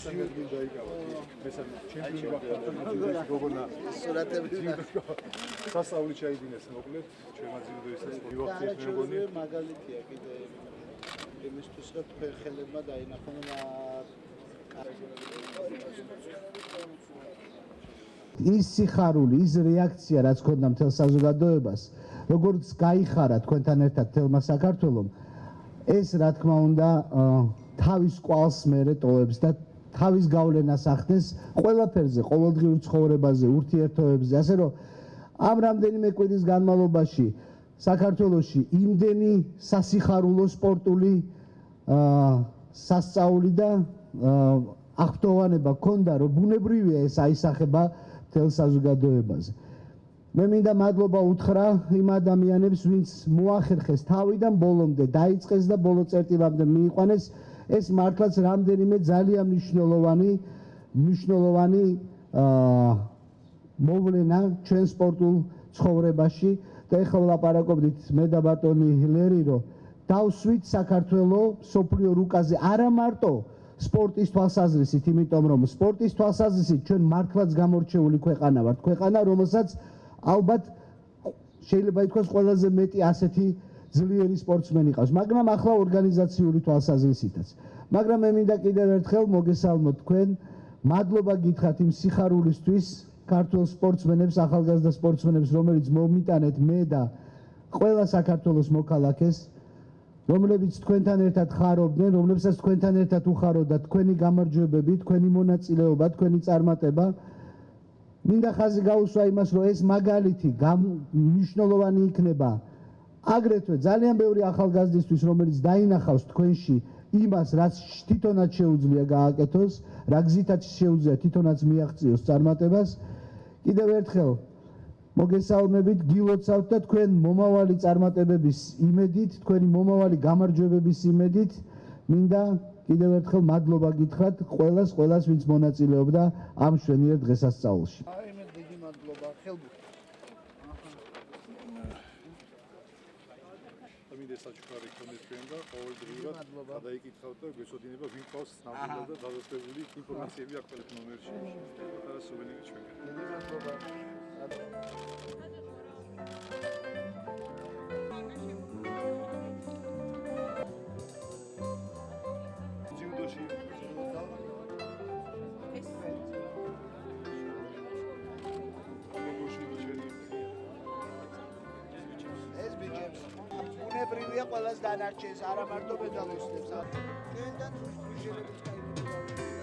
მისაგან დაიკავა. მესამე ჩემპიონი გახდა გოგონა. სურათები სასწაული ჩაიდინეს მოკლედ ჩვენმა ძიუდოისტებს მივახციეს მე მგონი. მაგალითია კიდე იმისთვის რომ თქვენ ხელებმა დაინახონ ის სიხარული, ის რეაქცია, რაც ქონდა მთელ საზოგადოებას, როგორც გაიხარა თქვენთან ერთად თელმა საქართველომ, ეს რა თქმა უნდა თავის კვალს მერე ტოვებს და თავის გავლენას ახდენს ყველაფერზე, ყოველდღიურ ცხოვრებაზე, ურთიერთობებზე, ასე რომ ამ რამდენიმე კვირის განმავლობაში საქართველოში იმდენი სასიხარულო სპორტული სასწაული და აღფრთოვანება ქონდა, რომ ბუნებრივია ეს აისახება მთელ საზოგადოებაზე. მე მინდა მადლობა უთხრა იმ ადამიანებს, ვინც მოახერხეს თავიდან ბოლომდე, დაიწყეს და ბოლო წერტილამდე მიიყვანეს ეს მართლაც რამდენიმე ძალიან მნიშვნელოვანი მოვლენა ჩვენ სპორტულ ცხოვრებაში და ეხლა ვლაპარაკობდით მე და ბატონი ლერი, რომ დავსვით საქართველოს მსოფლიო რუკაზე არა მარტო სპორტის თვალსაზრისით, იმიტომ რომ სპორტის თვალსაზრისით ჩვენ მართლაც გამორჩეული ქვეყანა ვართ, ქვეყანა რომელსაც ალბათ შეიძლება ითქვას ყველაზე მეტი ასეთი ძლიერი სპორტსმენი ყავს, მაგრამ ახლა ორგანიზაციული თვალსაზრისითაც. მაგრამ მე მინდა კიდევ ერთხელ მოგესალმოთ თქვენ, მადლობა გითხრათ იმ სიხარულისთვის ქართულ სპორტსმენებს, ახალგაზრდა სპორტსმენებს, რომელიც მომიტანეთ მე და ყველა საქართველოს მოქალაქეს, რომლებიც თქვენთან ერთად ხარობდნენ, რომლებსაც თქვენთან ერთად უხაროდა თქვენი გამარჯვებები, თქვენი მონაწილეობა, თქვენი წარმატება. მინდა ხაზი გაუსვა იმას, რომ ეს მაგალითი მნიშვნელოვანი იქნება აგრეთვე ძალიან ბევრი ახალგაზრდისთვის, რომელიც დაინახავს თქვენში იმას, რაც თვითონაც შეუძლია გააკეთოს, რა გზითაც შეუძლია თვითონაც მიაღწიოს წარმატებას. კიდევ ერთხელ მოგესალმებით, გილოცავთ და თქვენ მომავალი წარმატებების იმედით, თქვენი მომავალი გამარჯვებების იმედით, მინდა კიდევ ერთხელ მადლობა გითხრათ ყველას, ვინც მონაწილეობდა ამ შვენიერ დღესასწაულში. აი მე დიდი მადლობა ხელბურთს. მინდა საჩუქარი ქონდეს ჩვენ და ყოველდღიურად გადაიკითხავთ და გვეცოდინება ვინ ყავს ნამდვილად და დადასტურებული ინფორმაციები აქ ტელეფონ ნომერში. და სუვენირი ჩვენგან. დიდი მადლობა. ძიუდოში ეს ბიჭებს ბუნებრივია ყველას დანარჩენს, არა მარტო პედალისტებს. ჩვენთან რუსთვიჟელებიც კაი